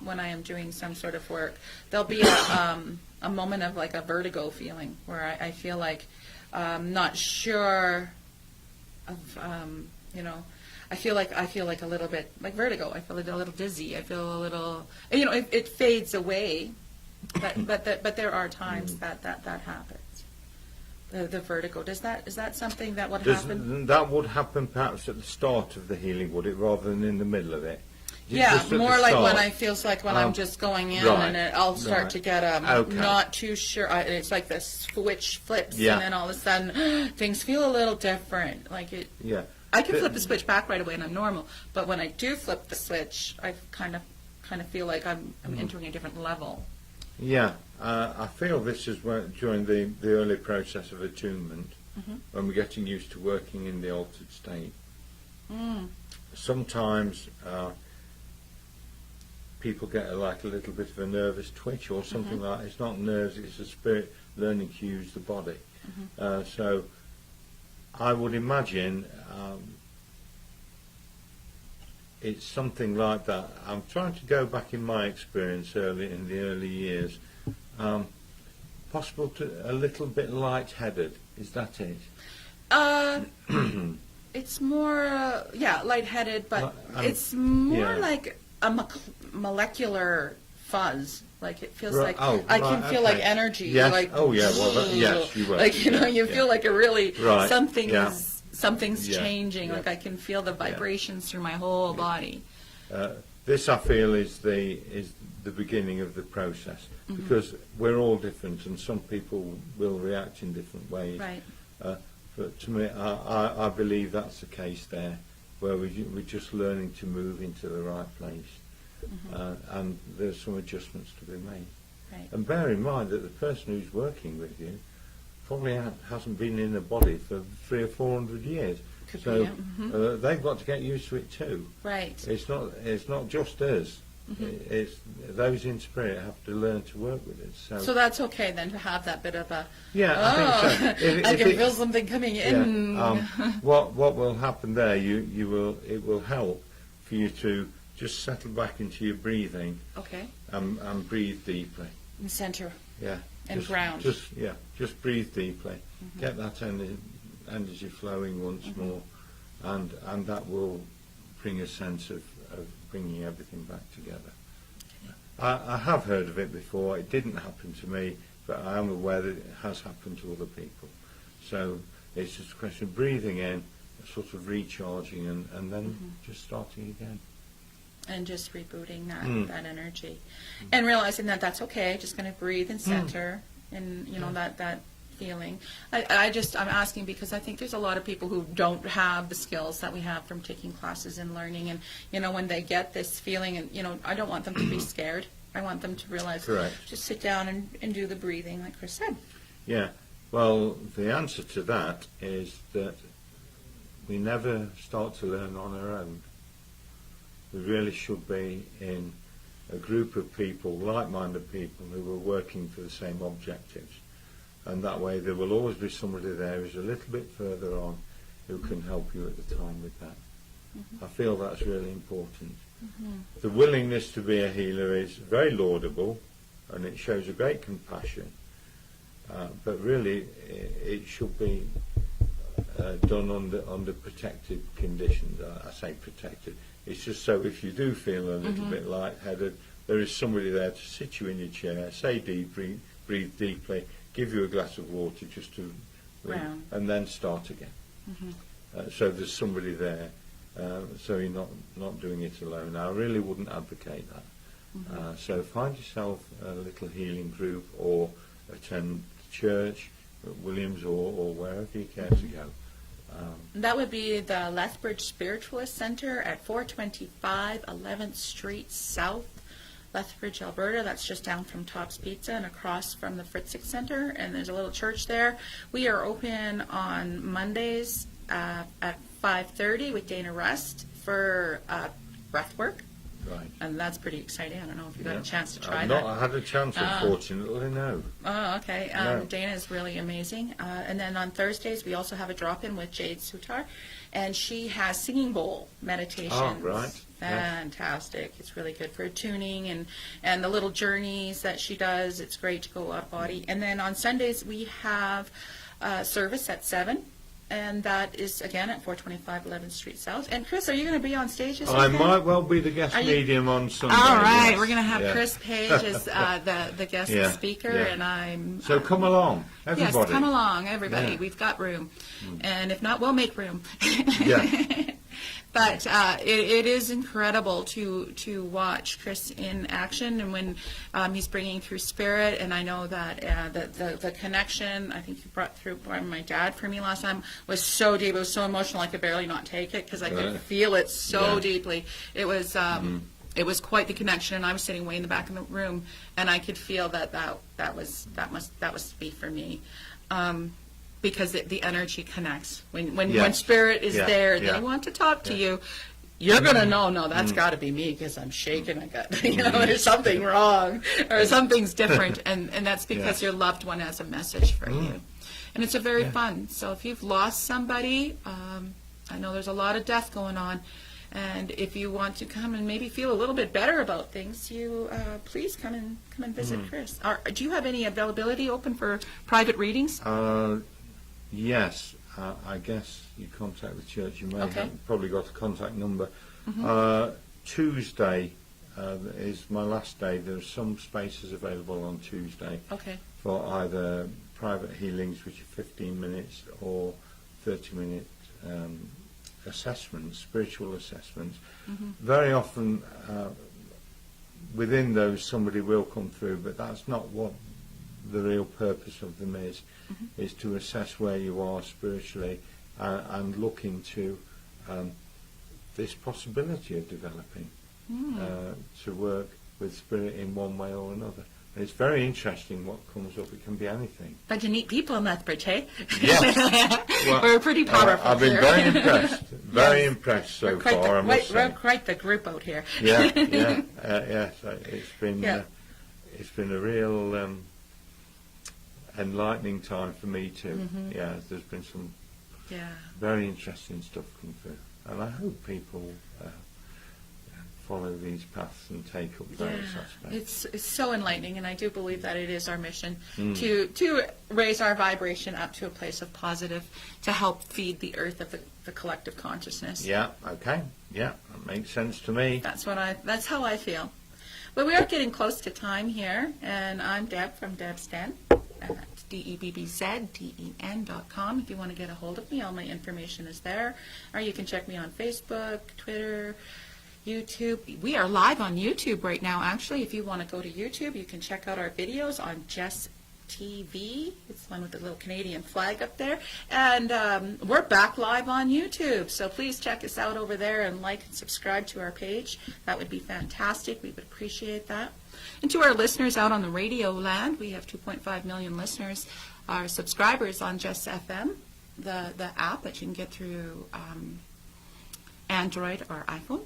when I am doing some sort of work, there'll be a moment of like a vertigo feeling where I feel like not sure of I feel like a little bit like vertigo. I feel a little dizzy. I feel a little it fades away, but there are times that happens. The vertigo. Is that something that would happen? That would happen perhaps at the start of the healing, would it, rather than in the middle of it? Yeah, Just at more the like start. when I feels like when I'm just going in right, and I'll start right. to get Okay. not too sure. It's like the switch flips Yeah. and then all of a sudden things feel a little different. Like it. Yeah. I can flip the switch back right away and I'm normal, but when I do flip the switch, I kind of feel like I'm entering a different level. Yeah, I feel this is during the early process of attunement, when we're getting used to working in the altered state. Sometimes people get like a little bit of a nervous twitch or something like that. It's not nerves, it's the spirit learning to use the body. So I would imagine it's something like that. I'm trying to go back in my experience in the early years. Possible to a little bit lightheaded. Is that it? It's more lightheaded, but it's more like a molecular fuzz. Like it feels like I can feel like energy. Yes. Like, yes, you will. Like you feel like a really something's Yeah. changing. Yeah. Like I can feel the vibrations through my whole body. This I feel is the beginning of the process, because we're all different and some people will react in different ways. Right. But to me, I believe that's the case there, where we're just learning to move into the right place, and there's some adjustments to be made. Right. And bear in mind that the person who's working with you probably hasn't been in a body for 300 or 400 years. Could So be, yeah. they've got to get used to it too. Right. It's not just us. It's those in spirit have to learn to work with it. So that's okay then to have that bit of a I think so. I can feel something coming in. What will happen there? It will help for you to just settle back into your breathing. Okay. And breathe deeply. In center. Yeah. And ground. Just breathe deeply. Get that energy flowing once more, and that will bring a sense of bringing everything back together. I have heard of it before. It didn't happen to me, but I am aware that it has happened to other people. So it's just a question of breathing in, sort of recharging, and then just starting again. And just rebooting that energy, and realizing that that's okay. Just going to breathe and center, and that feeling. I'm asking because I think there's a lot of people who don't have the skills that we have from taking classes and learning, and when they get this feeling, and I don't want them to be scared. I want them to realize, Correct. Just sit down and do the breathing, like Chris said. Yeah. Well, the answer to that is that we never start to learn on our own. We really should be in a group of people, like-minded people, who are working for the same objectives. And that way there will always be somebody there who's a little bit further on who can help you at the time with that. I feel that's really important. The willingness to be a healer is very laudable, and it shows a great compassion. but really it should be done under protected conditions. I say protected. It's just so if you do feel a little bit lightheaded, there is somebody there to sit you in your chair, say deep, breathe deeply, give you a glass of water just to Round. and then start again. So there's somebody there, so you're not doing it alone. I really wouldn't advocate that. So find yourself a little healing group, or attend church at Williams or wherever you care to go. That would be the Lethbridge Spiritualist Center at 425 11th Street South, Lethbridge, Alberta. That's just down from Top's Pizza and across from the Fritzick Center, and there's a little church there. We are open on Mondays at 5:30 with Dana Rust for breath work, Right. and that's pretty exciting. I don't know if you got a chance to try I've that. not had a chance, unfortunately, no. Oh, okay. No. Dana is really amazing. And then on Thursdays, we also have a drop-in with Jade Sutar, and she has singing bowl meditations. Oh, right. Fantastic. It's really good for tuning and the little journeys that she does. It's great to go out body. And then on Sundays, we have service at 7. And that is, again, at 425 11th Street South. And, Chris, are you going to be on stage this I weekend? might well be the guest medium on Sunday. All right. yes. We're going to have Yeah. Chris Page as the guest Yeah, speaker, yeah. and I'm... So come along, everybody. Yes, come along, everybody. Yeah. We've got room. And if not, we'll make room. Yeah. But it is incredible to watch Chris in action, and when he's bringing through spirit. And I know that the connection, I think you brought through by my dad for me last time, was so deep. It was so emotional I could barely not take it because I could feel it so Yeah. deeply. It was it was quite the connection, and I was sitting way in the back of the room, and I could feel that must be for me. Because the energy connects. When Yes. spirit is Yeah, there, yeah. they want to talk to you. You're gonna know. No, that's got to be me because I'm shaking. I got there's something wrong or something's different, and that's because your loved one has a message for you, and it's a very fun. So if you've lost somebody, I know there's a lot of death going on. And if you want to come and maybe feel a little bit better about things, you please come and visit Chris. Do you have any availability open for private readings? Yes, I guess you contact the church. You may Okay. have probably got a contact number. Tuesday is my last day. There are some spaces available on Tuesday Okay. for either private healings, which are 15 minutes, or 30-minute assessments, spiritual assessments. Very often within those somebody will come through, but that's not what the real purpose of them is to assess where you are spiritually and look into this possibility of developing to work with spirit in one way or another. And it's very interesting what comes up. It can be anything. Bunch of neat people in Lethbridge, hey? Yes. Well, We're pretty powerful I've been here. very impressed. Very impressed so We're quite far, I must we're say. quite the group out here. Yeah. Yes, Yeah. it's been a real enlightening time for me too. Yeah, there's been some Yeah. very interesting stuff come through, and I hope people follow these paths and take up various aspects. It's so enlightening, and I do believe that it is our mission to raise our vibration up to a place of positive, to help feed the earth of the collective consciousness. Yeah. Okay. Yeah, that makes sense to me. That's how I feel. But we are getting close to time here, and I'm Deb from Debbz Den at DEBBZDEN.com. If you want to get a hold of me, all my information is there. Or you can check me on Facebook, Twitter, YouTube. We are live on YouTube right now, actually. If you want to go to YouTube, you can check out our videos on Jess TV. It's the one with the little Canadian flag up there. And we're back live on YouTube. So please check us out over there and like and subscribe to our page. That would be fantastic. We would appreciate that. And to our listeners out on the radio land, we have 2.5 million listeners, our subscribers on Just FM, the app that you can get through Android or iPhone.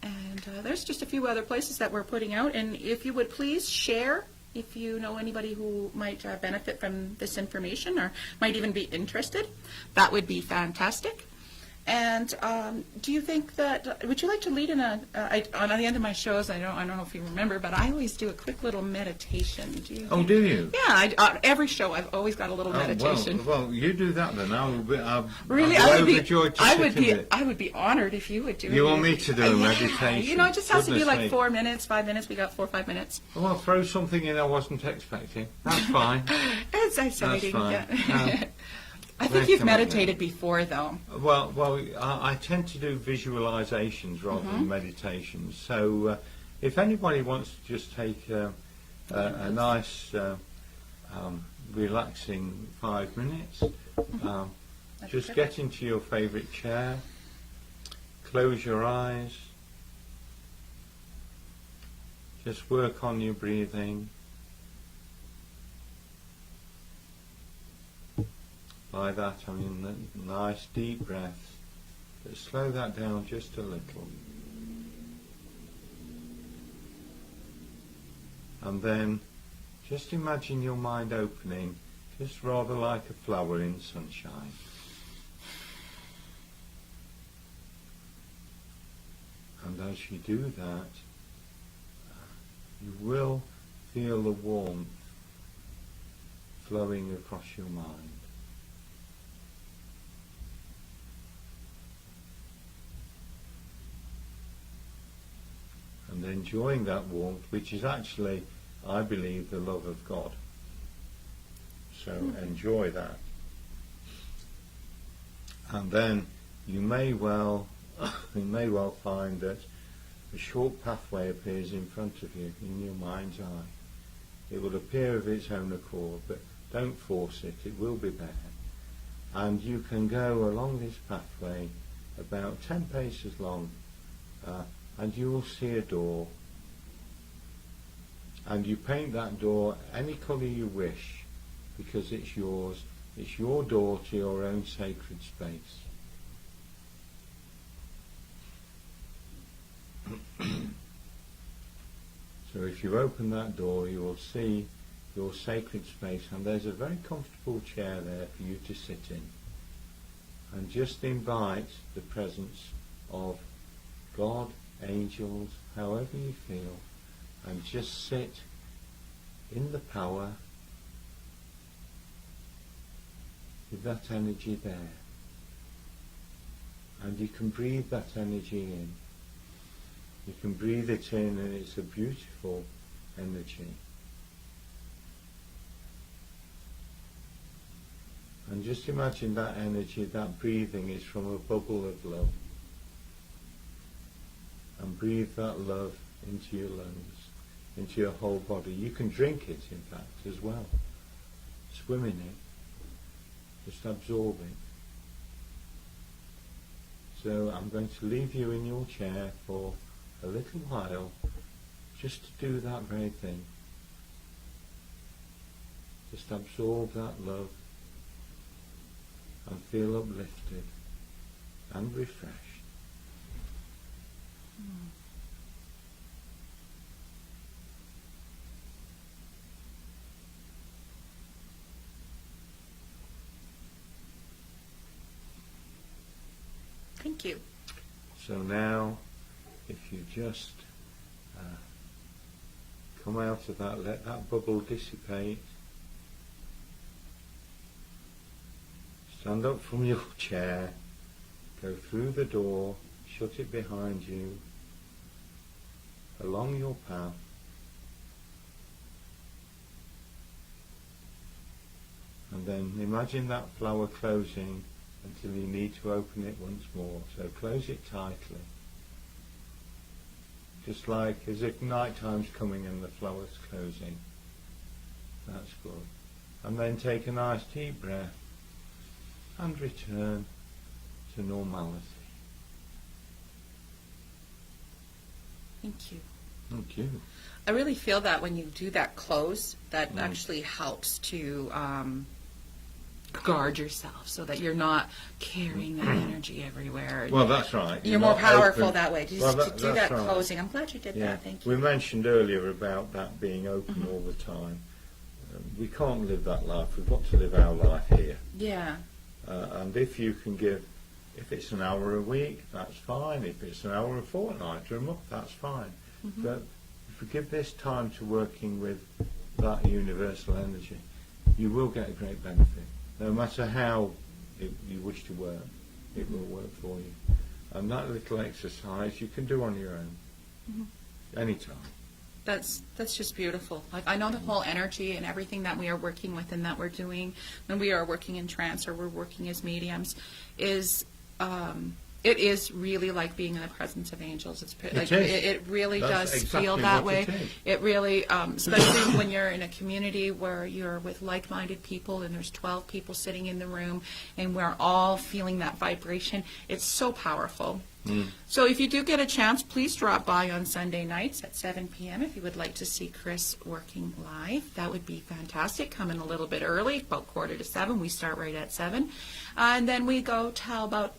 And there's just a few other places that we're putting out. And if you would please share, if you know anybody who might benefit from this information or might even be interested, that would be fantastic. And do you think that, would you like to lead in on the end of my shows, I don't know if you remember, but I always do a quick little meditation. Do you? Oh, do you? Yeah, every show I've always got a little meditation. Well, you do that then. Really, I'll be overjoyed to sit in it. I would be honored if you would do it. You want me to do a meditation? You know, it just has to be Goodness like me. 4 minutes, 5 minutes. We got 4 or 5 minutes. Well, throw something in I wasn't expecting. That's fine. It's exciting. That's fine. Yeah. I think you've meditated before, though. Well, I tend to do visualizations rather than meditations. So, if anybody wants to just take a nice, relaxing 5 minutes, just get into your favourite chair, close your eyes, just work on your breathing. By that I mean the nice deep breaths, but slow that down just a little. And then just imagine your mind opening, just rather like a flower in sunshine. And as you do that, you will feel the warmth flowing across your mind. And enjoying that warmth, which is actually, I believe, the love of God. So enjoy that. And then you may well find that a short pathway appears in front of you in your mind's eye. It will appear of its own accord, but don't force it, it will be there. And you can go along this pathway about 10 paces long, and you will see a door, and you paint that door any colour you wish, because it's yours. It's your door to your own sacred space. So if you open that door, you will see your sacred space, and there's a very comfortable chair there for you to sit in. And just invite the presence of God, angels, however you feel, and just sit in the power with that energy there. And you can breathe that energy in. You can breathe it in, and it's a beautiful energy. And just imagine that energy, that breathing is from a bubble of love. And breathe that love into your lungs, into your whole body. You can drink it, in fact, as well. Swim in it. Just absorb it. So I'm going to leave you in your chair for a little while, just to do that very thing. Just absorb that love and feel uplifted and refreshed. Thank you. So now, if you just come out of that, let that bubble dissipate. Stand up from your chair, go through the door, shut it behind you, along your path, and then imagine that flower closing until you need to open it once more. So close it tightly, just like as if night time's coming and the flower's closing. That's good. And then take a nice deep breath and return to normality. Thank you. Thank you. I really feel that when you do that close, that actually helps to guard yourself so that you're not carrying that energy everywhere. Well, that's right. You're more not powerful open. that way. Just Well, to do that's that right. closing. I'm glad you did Yeah. that. Thank you. We mentioned earlier about that being open all the time. We can't live that life. We've got to live our life here. Yeah. And if you can give if it's an hour a week, that's fine. If it's an hour a fortnight or a month, that's fine. But if you give this time to working with that universal energy, you will get a great benefit. No matter how you wish to work, it will work for you. And that little exercise you can do on your own, anytime. That's just beautiful. Like, I know the whole energy and everything that we are working with and that we're doing when we are working in trance or we're working as mediums is it is really like being in the presence of angels. It's like it really That's does exactly feel that what way. it is. It really, especially when you're in a community where you're with like-minded people and there's 12 people sitting in the room and we're all feeling that vibration. It's so powerful. So if you do get a chance, please drop by on Sunday nights at 7 p.m. if you would like to see Chris working live. That would be fantastic. Come in a little bit early, about 6:45. We start right at 7. And then we go till about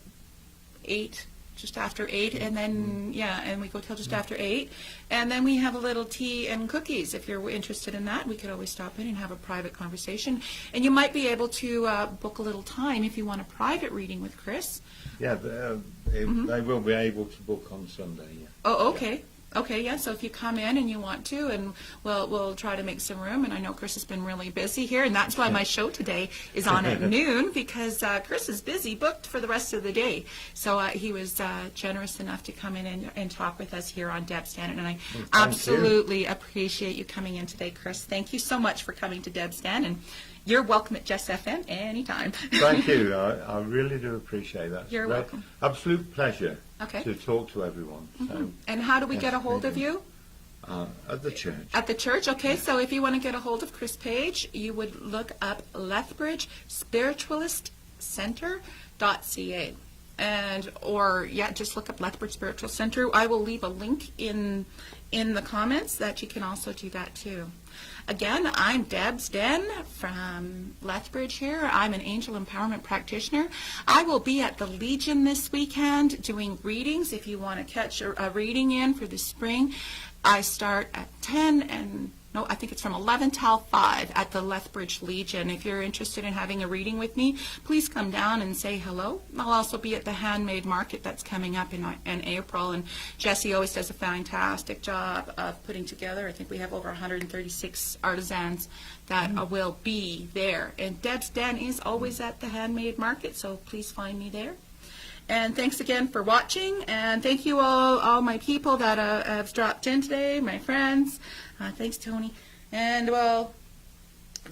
8, just after 8, and then, and we go till just after 8. And then we have a little tea and cookies. If you're interested in that, we could always stop in and have a private conversation. And you might be able to book a little time if you want a private reading with Chris. Yeah, they will be able to book on Sunday. Yeah. Oh, okay. Okay, yeah, so if you come in and you want to, and we'll try to make some room, and I know Chris has been really busy here, and that's why my show today is on at noon, because Chris is busy, booked for the rest of the day. So he was generous enough to come in and talk with us here on Debbz Den, and I absolutely appreciate you coming in today, Chris. Thank you so much for coming to Debbz Den, and you're welcome at Jess FM anytime. Thank you. I really do appreciate that. You're welcome. Absolute pleasure Okay. to talk to everyone. So, And how do we get a hold of you? at the church. At the church, okay. So if you want to get a hold of Chris Page, you would look up Lethbridge Spiritualist Center.ca. Just look up Lethbridge Spiritual Center. I will leave a link in the comments that you can also do that too. Again, I'm Debbz Den from Lethbridge here. I'm an angel empowerment practitioner. I will be at the Legion this weekend doing readings. If you want to catch a reading in for the spring, I start at 10 I think it's from 11 till 5 at the Lethbridge Legion. If you're interested in having a reading with me, please come down and say hello. I'll also be at the handmade market that's coming up in April, and Jesse always does a fantastic job of putting together. I think we have over 136 artisans that will be there. And Debbz Den is always at the handmade market, so please find me there. And thanks again for watching, and thank you all my people that have dropped in today, my friends. Thanks, Tony. And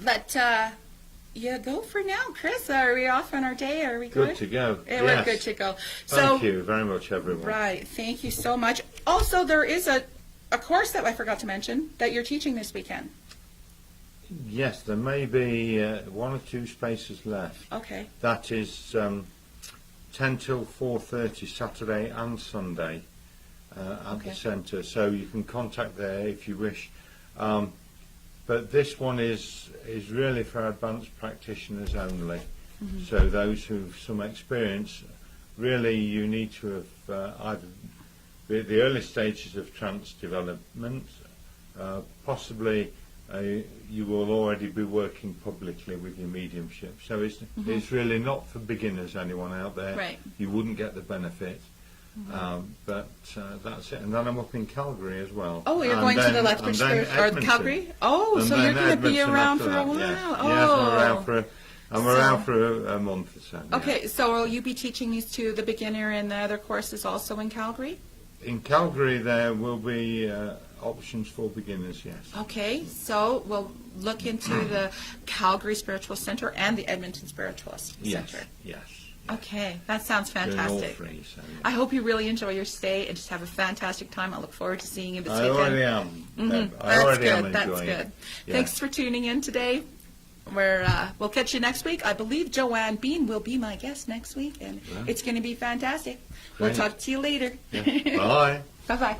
let you go for now, Chris. Are we off on our day? Are we good? Good to go. Yeah, Yes. we're good to go. Thank you very much, everyone. Right. Thank you so much. Also, there is a course that I forgot to mention that you're teaching this weekend. Yes, there may be 1 or 2 spaces left. Okay. That is 10 till 4:30 Saturday and Sunday at the centre. So you can contact there if you wish. But this one is really for advanced practitioners only. So those who've some experience, really you need to have either the early stages of trance development, possibly you will already be working publicly with your mediumship. So it's really not for beginners, anyone out there. Right. You wouldn't get the benefit. But that's it. And then I'm up in Calgary as well. Oh, you're going to the Lethbridge Spirit or Calgary? Oh, so you're going to be around for a while. Yes, Oh. I'm around for a month or so. Okay, so will you be teaching these to the beginner and the other courses also in Calgary? In Calgary, there will be options for beginners. Yes. Okay, so we'll look into the Calgary Spiritual Center and the Edmonton Spiritualist Center. Yes. Okay, that sounds They're all fantastic. free, so, yeah. I hope you really enjoy your stay and just have a fantastic time. I look forward to seeing you this I weekend. already am. I That's already am good. That's enjoying good. it. Yeah. Thanks for tuning in today. We'll catch you next week. I believe Joanne Bean will be my guest next week, and it's going to be fantastic. We'll Great. talk to you later. Yeah. Bye. Bye-bye.